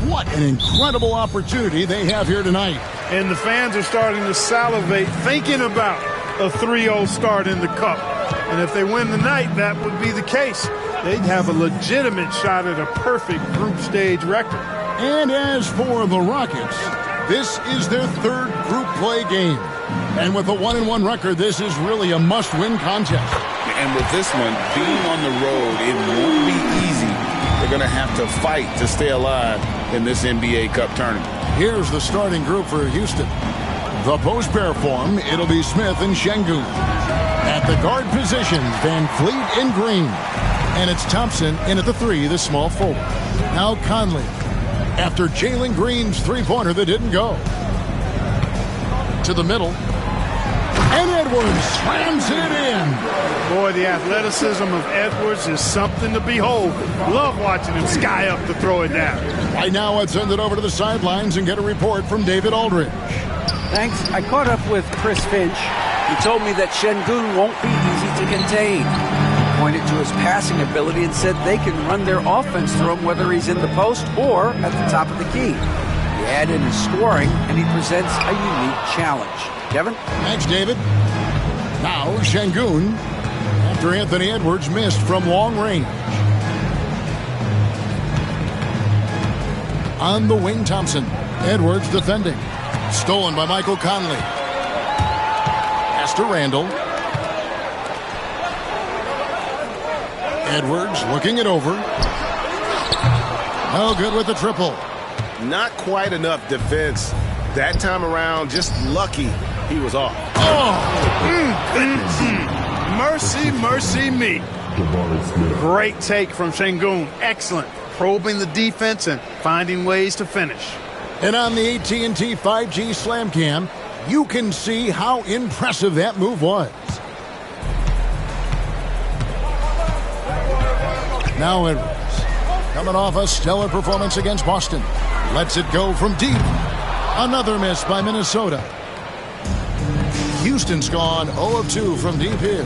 What an incredible opportunity they have here tonight. And the fans are starting to salivate thinking about a 3-0 start in the Cup. And if they win tonight, that would be the case. They'd have a legitimate shot at a perfect group stage record. And as for the Rockets, this is their third group play game. And with a 1-1 record, this is really a must-win contest. And with this one, being on the road, it won't be easy. They're going to have to fight to stay alive in this NBA Cup tournament. Here's the starting group for Houston. The post pair form, it'll be Smith and Şengün. At the guard position, Van Fleet and Green. And it's Thompson in at the 3, the small forward. Now Conley. After Jalen Green's three-pointer that didn't go. To the middle. And Edwards slams it in. Boy, the athleticism of Edwards is something to behold. Love watching him sky up to throw it down. Right now, let's send it over to the sidelines and get a report from David Aldridge. Thanks. I caught up with Chris Finch. He told me that Şengün won't be easy to contain. He pointed to his passing ability and said they can run their offense through him whether he's in the post or at the top of the key. He add in his scoring, and he presents a unique challenge. Kevin? Thanks, David. Now, Şengün, after Anthony Edwards missed from long range. On the wing, Thompson. Edwards defending. Stolen by Michael Conley. Pass to Randall. Edwards looking it over. No good with the triple. Not quite enough defense. That time around, just lucky he was off. Mercy, mercy me. Great take from Şengün. Excellent. Probing the defense and finding ways to finish. And on the AT&T 5G Slam Cam, you can see how impressive that move was. Now Edwards, coming off a stellar performance against Boston. Lets it go from deep. Another miss by Minnesota. Houston's gone 0 of 2 from deep here.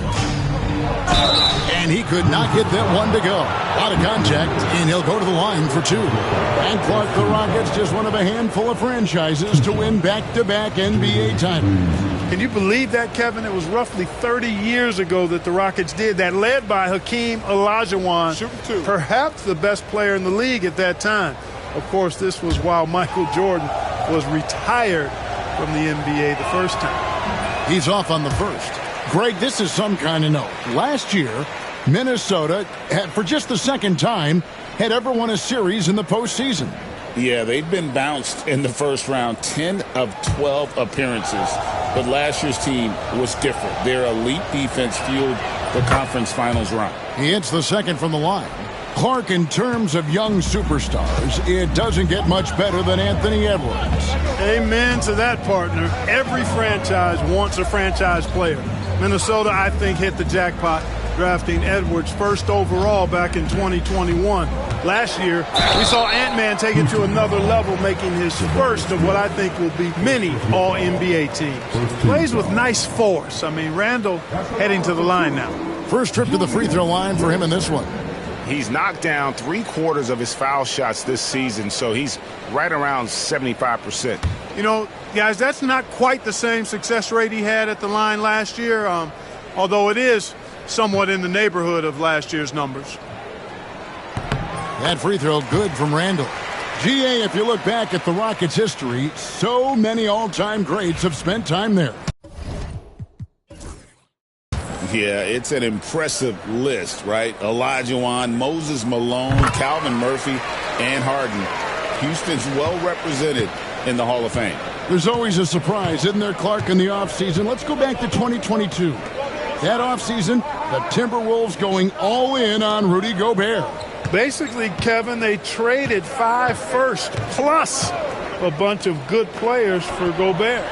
And he could not get that one to go. Out of contact, and he'll go to the line for 2. And Clark, the Rockets, just one of a handful of franchises to win back-to-back NBA titles. Can you believe that, Kevin? It was roughly 30 years ago that the Rockets did that, led by Hakeem Olajuwon, perhaps the best player in the league at that time. Of course, this was while Michael Jordan was retired from the NBA the first time. He's off on the first. Greg, this is some kind of note. Last year, Minnesota, for just the second time, had ever won a series in the postseason. Yeah, they've been bounced in the first round, 10 of 12 appearances. But last year's team was different. Their elite defense fueled the conference finals run. He hits the second from the line. Clark, in terms of young superstars, it doesn't get much better than Anthony Edwards. Amen to that, partner. Every franchise wants a franchise player. Minnesota, I think, hit the jackpot, drafting Edwards first overall back in 2021. Last year, we saw Ant-Man take it to another level, making his first of what I think will be many All-NBA teams. Plays with nice force. I mean, Randall heading to the line now. First trip to the free throw line for him in this one. He's knocked down 3/4 of his foul shots this season, so he's right around 75%. You know, guys, that's not quite the same success rate he had at the line last year, although it is somewhat in the neighborhood of last year's numbers. That free throw good from Randall. GA, if you look back at the Rockets' history, so many all-time greats have spent time there. Yeah, it's an impressive list, right? Olajuwon, Moses Malone, Calvin Murphy, and Harden. Houston's well represented in the Hall of Fame. There's always a surprise, isn't there, Clark, in the offseason? Let's go back to 2022. That offseason, the Timberwolves going all in on Rudy Gobert. Basically, Kevin, they traded 5 firsts plus a bunch of good players for Gobert.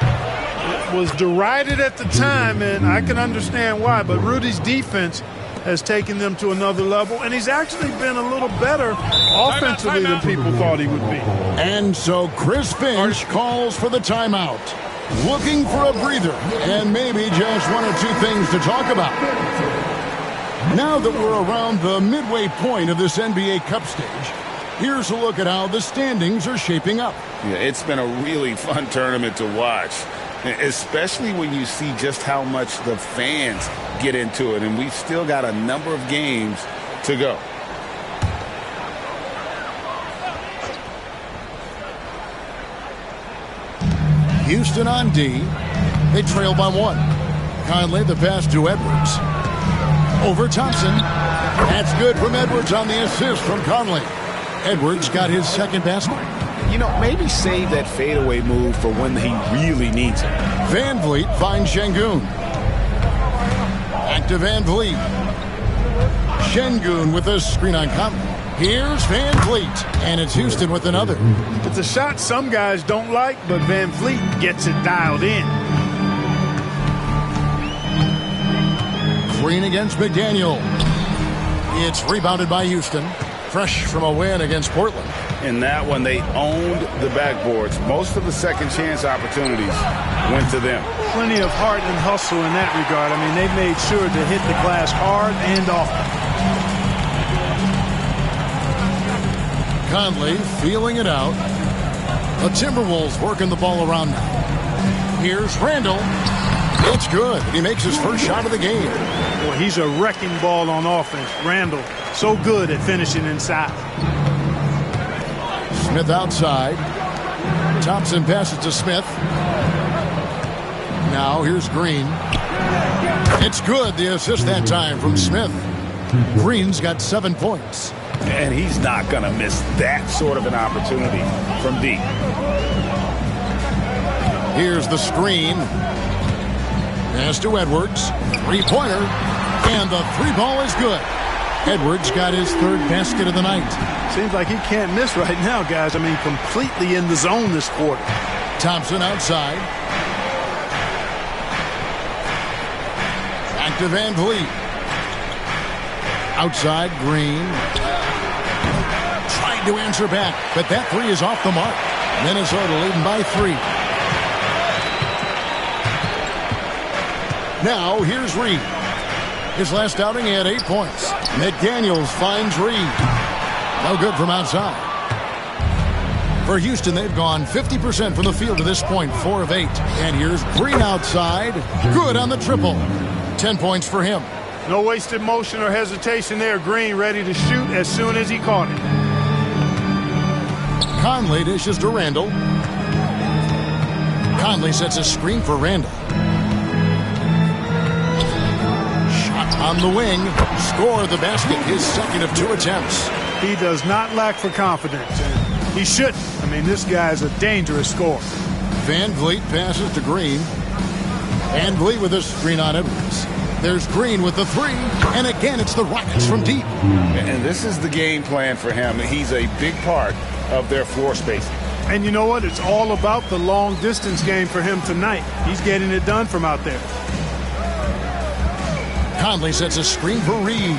It was derided at the time, and I can understand why, but Rudy's defense has taken them to another level, and he's actually been a little better offensively than people thought he would be. And so Chris Finch calls for the timeout, looking for a breather and maybe just 1 or 2 things to talk about. Now that we're around the midway point of this NBA Cup stage, Here's a look at how the standings are shaping up. Yeah, it's been a really fun tournament to watch, especially when you see just how much the fans get into it. And we've still got a number of games to go. Houston on D. They trail by 1. Conley the pass to Edwards. Over Thompson. That's good from Edwards on the assist from Conley. Edwards got his second basket. You know, maybe save that fadeaway move for when he really needs it. Van Vliet finds Şengün. Back to Van Vliet. Şengün with a screen on Conley. Here's Van Vliet, and it's Houston with another. It's a shot some guys don't like, but Van Vliet gets it dialed in. Green against McDaniel. It's rebounded by Houston. Fresh from a win against Portland. In that one, they owned the backboards. Most of the second chance opportunities went to them. Plenty of heart and hustle in that regard. I mean, they made sure to hit the glass hard and often. Conley feeling it out. The Timberwolves working the ball around now. Here's Randall. It's good. He makes his first shot of the game. Well, he's a wrecking ball on offense. Randall, so good at finishing inside. Smith outside. Thompson passes to Smith. Now here's Green. It's good. The assist that time from Smith. Green's got 7 points. And he's not going to miss that sort of an opportunity from deep. Here's the screen. Pass to Edwards. Three-pointer. And the three ball is good. Edwards got his third basket of the night. Seems like he can't miss right now, guys. I mean, completely in the zone this quarter. Thompson outside. Back to Van Vliet. Outside, Green. Tried to answer back, but that three is off the mark. Minnesota leading by 3. Now, here's Reed. His last outing, he had 8 points. McDaniels finds Reed. No good from outside. For Houston, they've gone 50% from the field to this point, 4 of 8. And here's Green outside. Good on the triple. 10 points for him. No wasted motion or hesitation there. Green ready to shoot as soon as he caught it. Conley dishes to Randall. Conley sets a screen for Randall. Shot on the wing. Score the basket. His second of 2 attempts. He does not lack for confidence. And he shouldn't. I mean, this guy is a dangerous scorer. Van Vliet passes to Green. Van Vliet with a screen on Edwards. There's Green with the 3. And again, it's the Rockets from deep. And this is the game plan for him. He's a big part of their floor spacing. And you know what? It's all about the long distance game for him tonight. He's getting it done from out there. Conley sets a screen for Reed.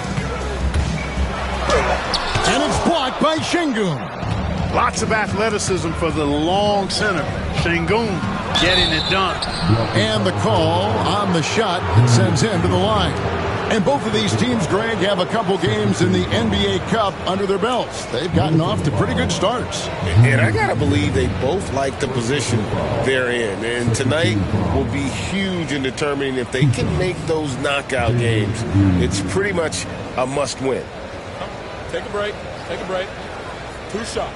And it's blocked by Şengün. Lots of athleticism for the long center. Şengün getting it done. And the call on the shot that sends him to the line. And both of these teams, Greg, have a couple games in the NBA Cup under their belts. They've gotten off to pretty good starts. And I got to believe they both like the position they're in. And tonight will be huge in determining if they can make those knockout games. It's pretty much a must-win. Take a break. Take a break. 2 shots.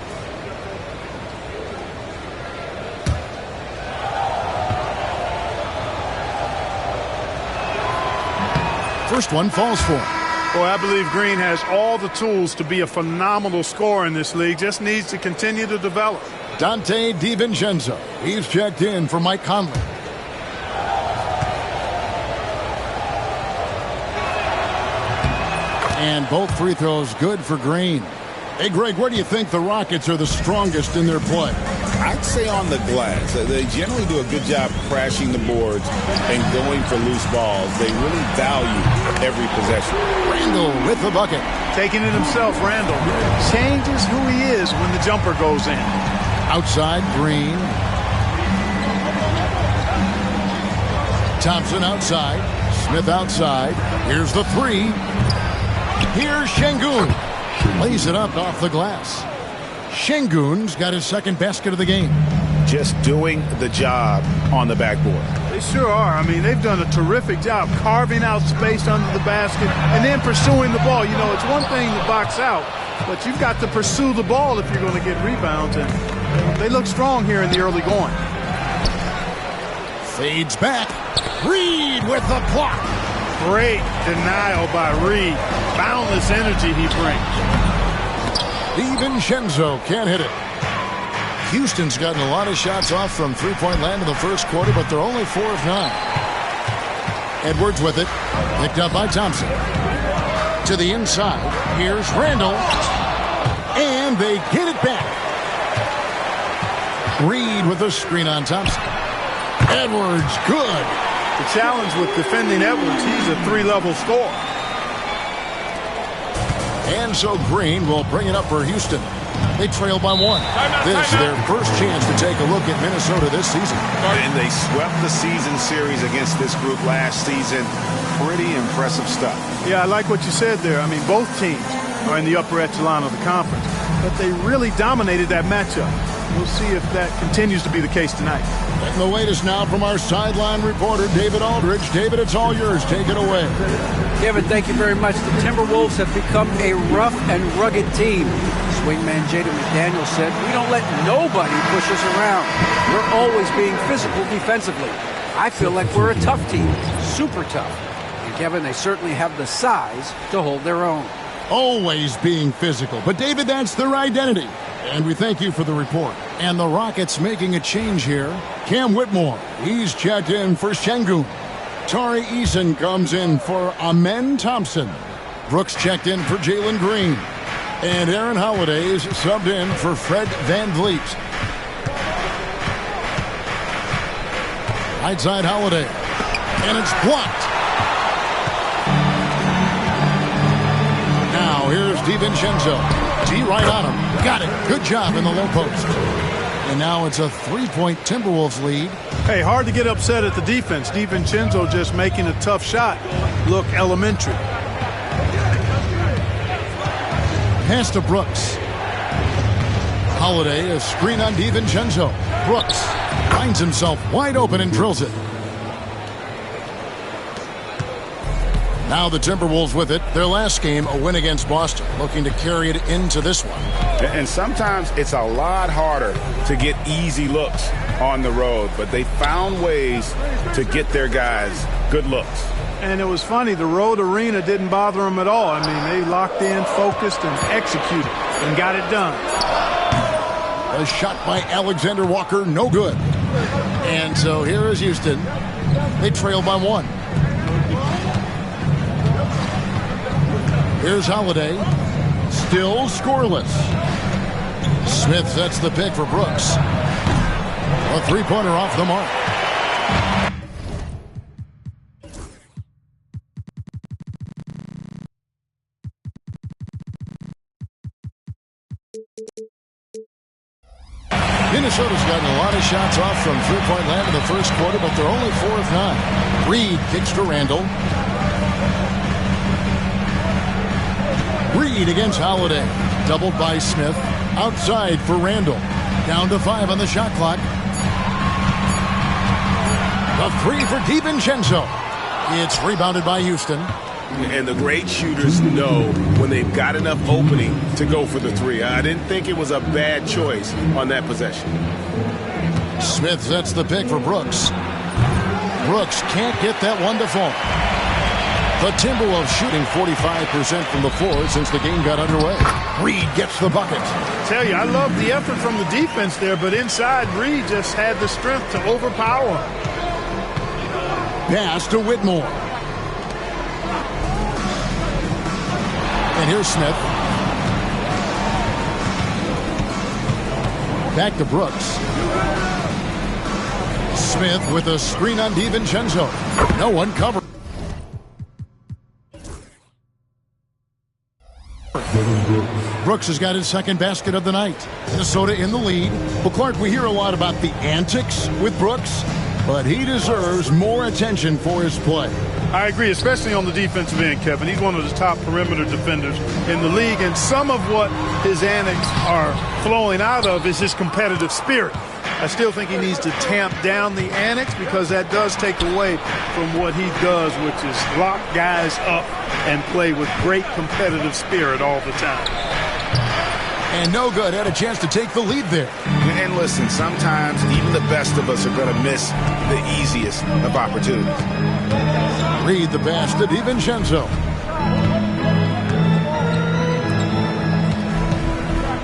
First one falls for him. Boy, I believe Green has all the tools to be a phenomenal scorer in this league. Just needs to continue to develop. Dante DiVincenzo. He's checked in for Mike Conley. And both free throws good for Green. Hey, Greg, where do you think the Rockets are the strongest in their play? I'd say on the glass. They generally do a good job crashing the boards and going for loose balls. They really value every possession. Randall with the bucket. Taking it himself, Randall. Changes who he is when the jumper goes in. Outside, Green. Thompson outside. Smith outside. Here's the 3. Here's Şengün. Lays it up off the glass. Şengün's got his second basket of the game. Just doing the job on the backboard. They sure are. I mean, they've done a terrific job carving out space under the basket and then pursuing the ball. You know, it's one thing to box out, but you've got to pursue the ball if you're going to get rebounds. And they look strong here in the early going. Fades back. Reed with the block. Great denial by Reed. Boundless energy he brings. DiVincenzo can't hit it. Houston's gotten a lot of shots off from three-point land in the first quarter, but they're only 4 of 9. Edwards with it. Picked up by Thompson. To the inside. Here's Randall. And they get it back. Reed with a screen on Thompson. Edwards, good. The challenge with defending Edwards, he's a 3-level scorer. And so Green will bring it up for Houston. They trail by 1. This is their first chance to take a look at Minnesota this season. And they swept the season series against this group last season. Pretty impressive stuff. Yeah, I like what you said there. I mean, both teams are in the upper echelon of the conference, but they really dominated that matchup. We'll see if that continues to be the case tonight. And the latest now from our sideline reporter, David Aldridge. David, it's all yours. Take it away. Kevin, thank you very much. The Timberwolves have become a rough and rugged team. Swingman Jaden McDaniels said, "We don't let nobody push us around. We're always being physical defensively. I feel like we're a tough team, super tough." And Kevin, they certainly have the size to hold their own. Always being physical. But, David, that's their identity. And we thank you for the report. And the Rockets making a change here. Cam Whitmore, he's checked in for Şengün. Tari Eason comes in for Amen Thompson. Brooks checked in for Jalen Green. And Aaron Holiday is subbed in for Fred VanVleet. Right side Holiday. And it's blocked. Now here's DiVincenzo. D right on him. Got it. Good job in the low post. And now it's a 3-point Timberwolves lead. Hey, hard to get upset at the defense. DiVincenzo just making a tough shot look elementary. Pass to Brooks. Holiday, a screen on DiVincenzo. Brooks finds himself wide open and drills it. Now the Timberwolves with it. Their last game, a win against Boston, looking to carry it into this one. And sometimes it's a lot harder to get easy looks on the road, but they found ways to get their guys good looks. And it was funny, the road arena didn't bother them at all. I mean, they locked in, focused, and executed, and got it done. A shot by Alexander Walker, no good. And so here is Houston. They trail by 1. Here's Holiday. Still scoreless. Smith sets the pick for Brooks. A three-pointer off the mark. Minnesota's gotten a lot of shots off from three-point land in the first quarter, but they're only 4 of 9. Reed kicks to Randall. Reed against Holiday. Doubled by Smith. Outside for Randall. Down to 5 on the shot clock. The 3 for DiVincenzo. It's rebounded by Houston. And the great shooters know when they've got enough opening to go for the 3. I didn't think it was a bad choice on that possession. Smith sets the pick for Brooks. Brooks can't get that one to fall. The Timberwolves shooting 45% from the floor since the game got underway. Reed gets the bucket. I tell you, I love the effort from the defense there, but inside, Reed just had the strength to overpower him. Pass to Whitmore. And here's Smith. Back to Brooks. Smith with a screen on DiVincenzo. No one covered. Brooks has got his second basket of the night. Minnesota in the lead. Well, Clark, we hear a lot about the antics with Brooks, but he deserves more attention for his play. I agree, especially on the defensive end, Kevin. He's one of the top perimeter defenders in the league, and some of what his antics are flowing out of is his competitive spirit. I still think he needs to tamp down the antics because that does take away from what he does, which is lock guys up and play with great competitive spirit all the time. And no good. Had a chance to take the lead there. And listen, sometimes even the best of us are going to miss the easiest of opportunities. Reed the pass to DiVincenzo.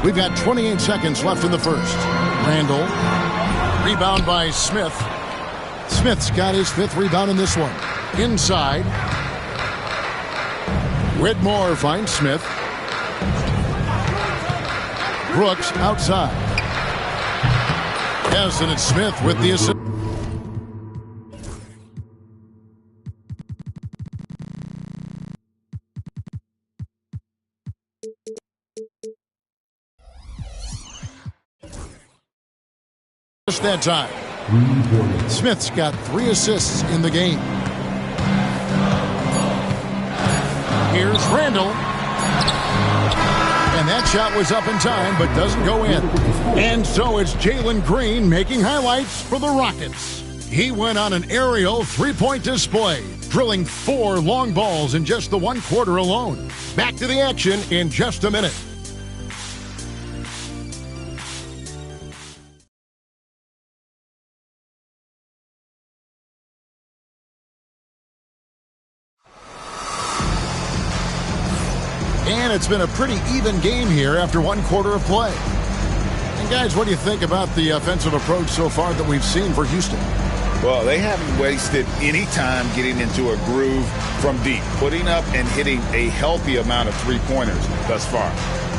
We've got 28 seconds left in the first. Randall. Rebound by Smith. Smith's got his 5th rebound in this one. Inside. Whitmore finds Smith. Brooks outside. Yes, and it's Smith with the assist. That time. Smith's got 3 assists in the game. Here's Randall. And that shot was up in time, but doesn't go in. And so it's Jalen Green making highlights for the Rockets. He went on an aerial 3-point display, drilling 4 long balls in just the 1 quarter alone. Back to the action in just a minute. And it's been a pretty even game here after 1 quarter of play. And guys, what do you think about the offensive approach so far that we've seen for Houston? Well, they haven't wasted any time getting into a groove from deep, putting up and hitting a healthy amount of 3-pointers thus far.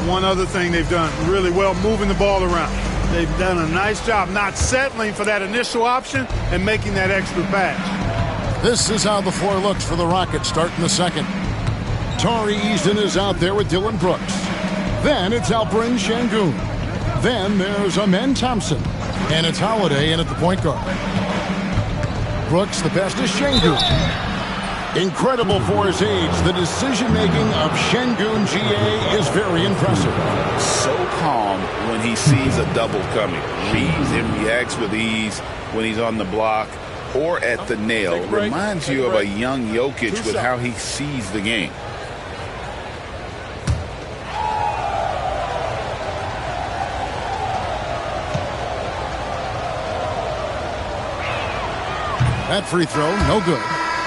One other thing they've done really well, moving the ball around. They've done a nice job not settling for that initial option and making that extra pass. This is how the floor looks for the Rockets starting the second. Tari Easton is out there with Dylan Brooks. Then it's Alperen Sengun. Then there's Amen Thompson. And it's Holiday in at the point guard. Brooks, the pass to Sengun. Incredible for his age. The decision-making of Sengun GA is very impressive. So calm when he sees a double coming. Reads and reacts with ease when he's on the block or at the nail. Reminds you of a young Jokic with how he sees the game. That free throw, no good.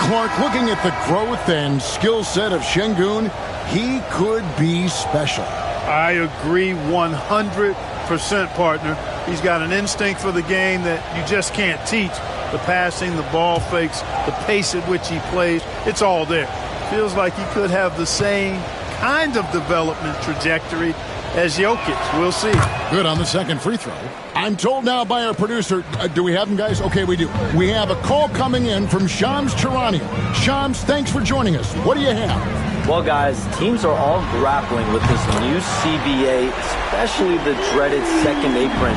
Clark looking at the growth and skill set of Sengun. He could be special. I agree 100%, partner. He's got an instinct for the game that you just can't teach. The passing, the ball fakes, the pace at which he plays, it's all there. Feels like he could have the same kind of development trajectory as Jokic. We'll see. Good on the second free throw. I'm told now by our producer, do we have him, guys? Okay, we do. We have a call coming in from Shams Charania. Shams, thanks for joining us. What do you have? Well, guys, teams are all grappling with this new CBA, especially the dreaded second apron.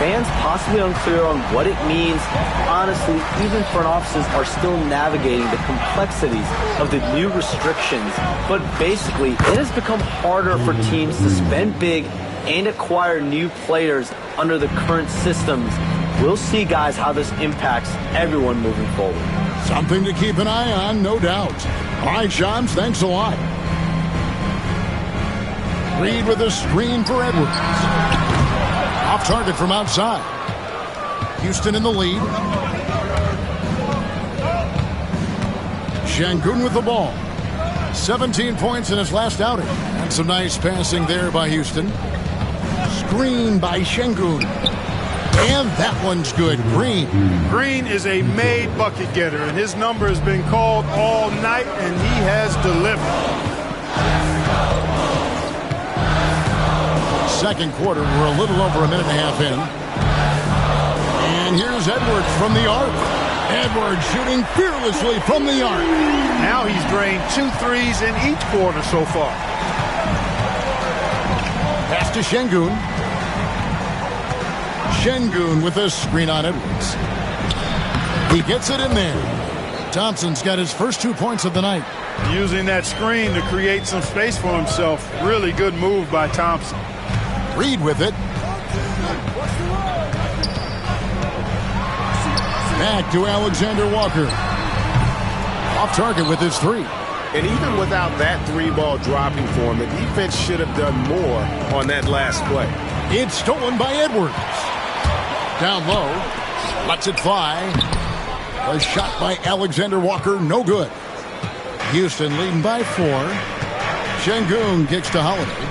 Fans possibly unclear on what it means. Honestly, even front offices are still navigating the complexities of the new restrictions. But basically, it has become harder for teams to spend big and acquire new players under the current systems. We'll see, guys, how this impacts everyone moving forward. Something to keep an eye on, no doubt. All right, Shams, thanks a lot. Reed with a screen for Edwards. Off target from outside. Houston in the lead. Sengun with the ball. 17 points in his last outing. And some nice passing there by Houston. Screen by Sengun. And that one's good. Green. Green is a made bucket getter, and his number has been called all night, and he has delivered. Second quarter, we're a little over a minute and a half in. And here's Edwards from the arc. Edwards shooting fearlessly from the arc. Now he's drained 2 threes in each quarter so far. Pass to Sengun. Sengun with a screen on Edwards. He gets it in there. Thompson's got his first 2 points of the night. Using that screen to create some space for himself. Really good move by Thompson. Reed with it. Back to Alexander Walker. Off target with his three. And even without that three ball dropping for him, the defense should have done more on that last play. It's stolen by Edwards. Down low. Lets it fly. A shot by Alexander Walker, no good. Houston leading by 4. Şengün kicks to Holiday.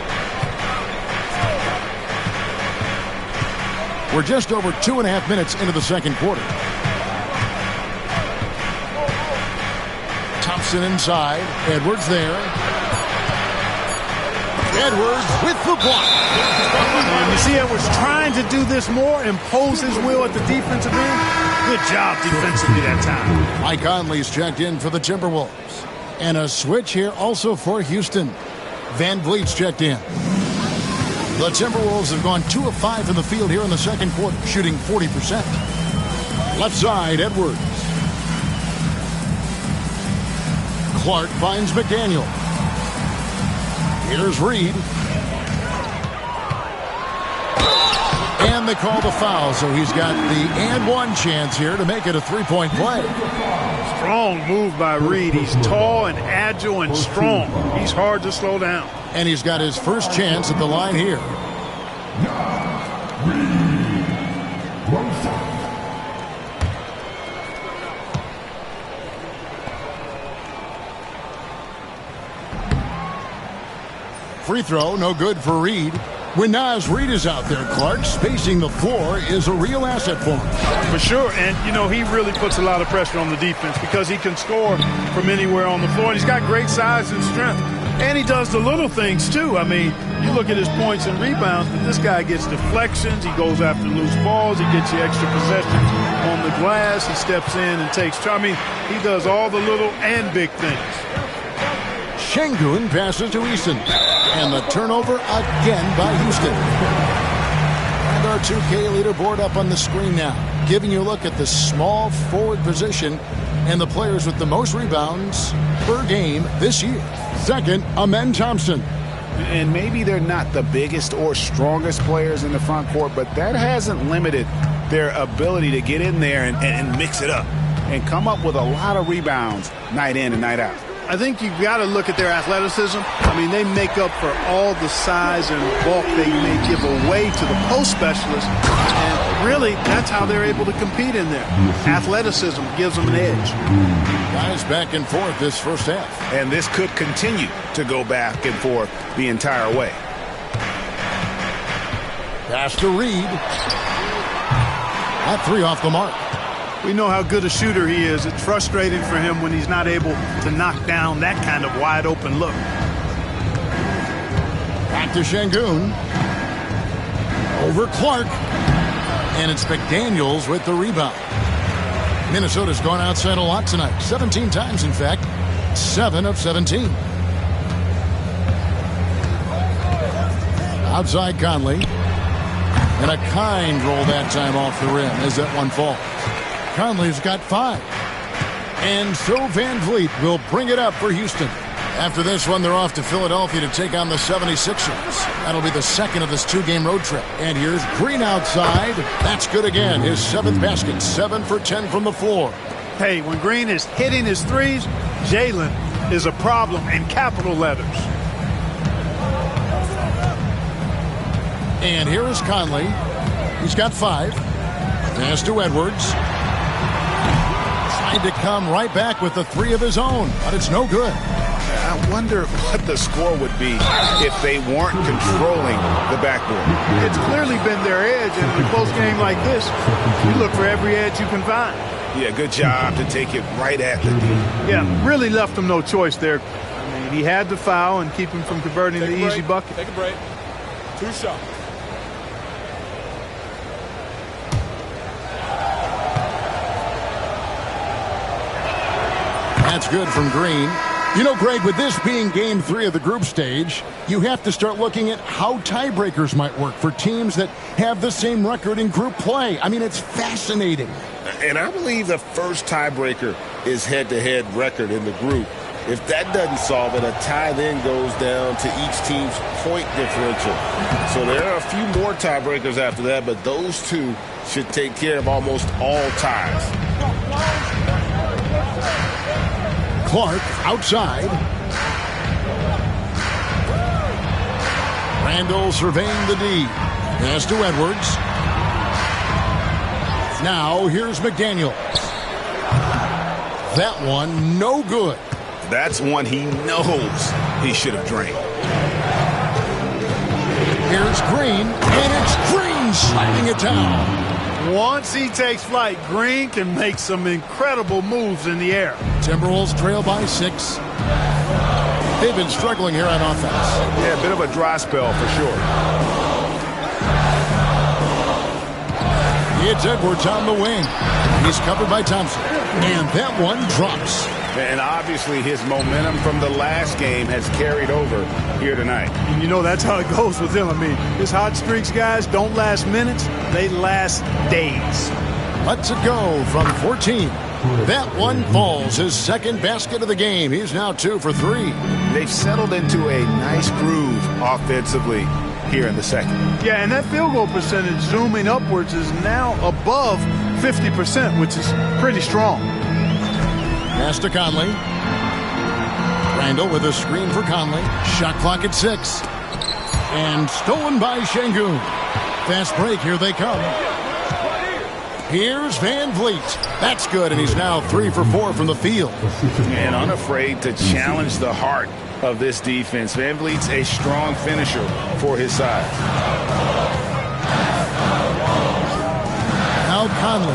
We're just over 2.5 minutes into the second quarter. Thompson inside. Edwards there. Edwards with the block. And you see Edwards trying to do this more, impose his will at the defensive end. Good job defensively that time. Mike Conley's checked in for the Timberwolves. And a switch here also for Houston. Van Vliet's checked in. The Timberwolves have gone 2 of 5 in the field here in the second quarter, shooting 40%. Left side, Edwards. Clark finds McDaniel. Here's Reed. And they call the foul, so he's got the and one chance here to make it a three-point play. Strong move by Reed. He's tall and agile and strong. He's hard to slow down. And he's got his first chance at the line here. Free throw, no good for Reed. When Naz Reid is out there, Clark, spacing the floor is a real asset for him. For sure, and, you know, he really puts a lot of pressure on the defense because he can score from anywhere on the floor. And he's got great size and strength. And he does the little things, too. I mean, you look at his points and rebounds, but this guy gets deflections. He goes after loose balls. He gets you extra possessions on the glass. He steps in and takes charge. I mean, he does all the little and big things. Şengün passes to Eason. And the turnover again by Houston. And our 2K leaderboard up on the screen now, giving you a look at the small forward position and the players with the most rebounds per game this year. Second, Amen Thompson. And maybe they're not the biggest or strongest players in the front court, but that hasn't limited their ability to get in there and mix it up and come up with a lot of rebounds night in and night out. I think you've got to look at their athleticism. I mean, they make up for all the size and bulk they may give away to the post specialists. And really, that's how they're able to compete in there. Athleticism gives them an edge. Guys back and forth this first half. And this could continue to go back and forth the entire way. Pass to Reed. That three off the mark. We know how good a shooter he is. It's frustrating for him when he's not able to knock down that kind of wide open look. Back to Şengün. Over Clark. And it's McDaniels with the rebound. Minnesota's gone outside a lot tonight. 17 times, in fact. 7 of 17. Outside Conley. And a kind roll that time off the rim as that one falls. Conley's got 5. And so Van Vliet will bring it up for Houston. After this one, they're off to Philadelphia to take on the 76ers. That'll be the second of this 2-game road trip. And here's Green outside. That's good again. His 7th basket. 7 for 10 from the floor. Hey, when Green is hitting his threes, Jalen is a problem in capital letters. And here is Conley. He's got 5. Pass to Edwards. Tried to come right back with the 3 of his own, but it's no good. I wonder what the score would be if they weren't controlling the backboard. It's clearly been their edge, and in a close game like this, you look for every edge you can find. Yeah, good job to take it right at the D. Yeah, really left him no choice there. I mean, he had to foul and keep him from converting the easy bucket. Take a break. 2 shots. That's good from Green. You know, Greg, with this being game 3 of the group stage, you have to start looking at how tiebreakers might work for teams that have the same record in group play. I mean, it's fascinating. And I believe the first tiebreaker is head-to-head record in the group. If that doesn't solve it, a tie then goes down to each team's point differential. So there are a few more tiebreakers after that, but those two should take care of almost all ties. Clark outside. Randall surveying the D. Pass to Edwards. Now here's McDaniel. That one no good. That's one he knows he should have drained. Here's Green, and it's Green sliding it down. Once he takes flight, Green can make some incredible moves in the air. Timberwolves trail by 6. They've been struggling here on offense. Yeah, a bit of a dry spell for sure. It's Edwards on the wing. He's covered by Thompson. And that one drops. And obviously his momentum from the last game has carried over here tonight. And you know that's how it goes with him. I mean, his hot streaks, guys, don't last minutes. They last days. Lets it go from 14. That one falls. His second basket of the game. He's now 2 for 3. They've settled into a nice groove offensively here in the second. Yeah, and that field goal percentage zooming upwards is now above 50%, which is pretty strong. Pass to Conley. Randall with a screen for Conley. Shot clock at 6. And stolen by Şengün. Fast break. Here they come. Here's Van Vliet. That's good, and he's now 3 for 4 from the field. And unafraid to challenge the heart of this defense. Van Vliet's a strong finisher for his size. Now Conley.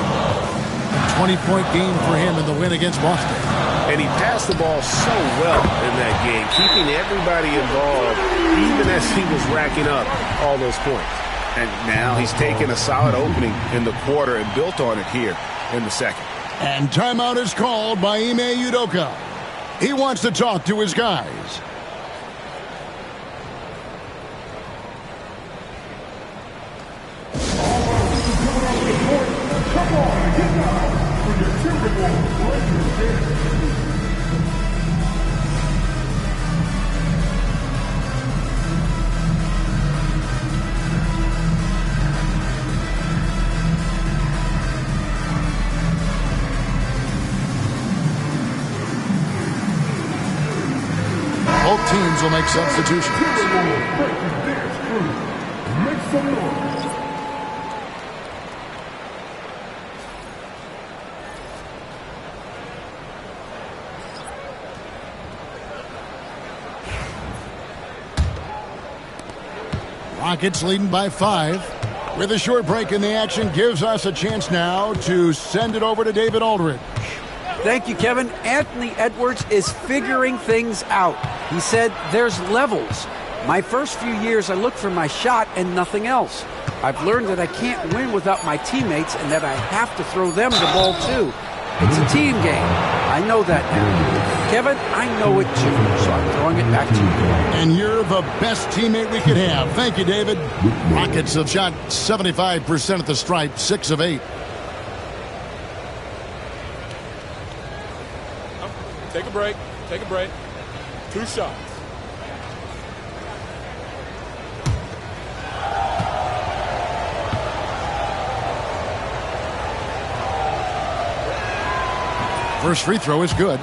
20-point game for him in the win against Boston. And he passed the ball so well in that game, keeping everybody involved, even as he was racking up all those points. And now he's taken a solid opening in the quarter and built on it here in the second. And timeout is called by Ime Udoka. He wants to talk to his guys. Both teams will make substitutions. Rockets leading by 5. With a short break in the action, gives us a chance now to send it over to David Aldridge. Thank you, Kevin. Anthony Edwards is figuring things out. He said there's levels. My first few years, I looked for my shot and nothing else. I've learned that I can't win without my teammates and that I have to throw them the ball too. It's a team game. I know that now. Kevin, I know it too, so I'm throwing it back to you. And you're the best teammate we could have. Thank you, David. Rockets have shot 75% at the stripe, 6 of 8. Take a break. Take a break. 2 shots. First free throw is good.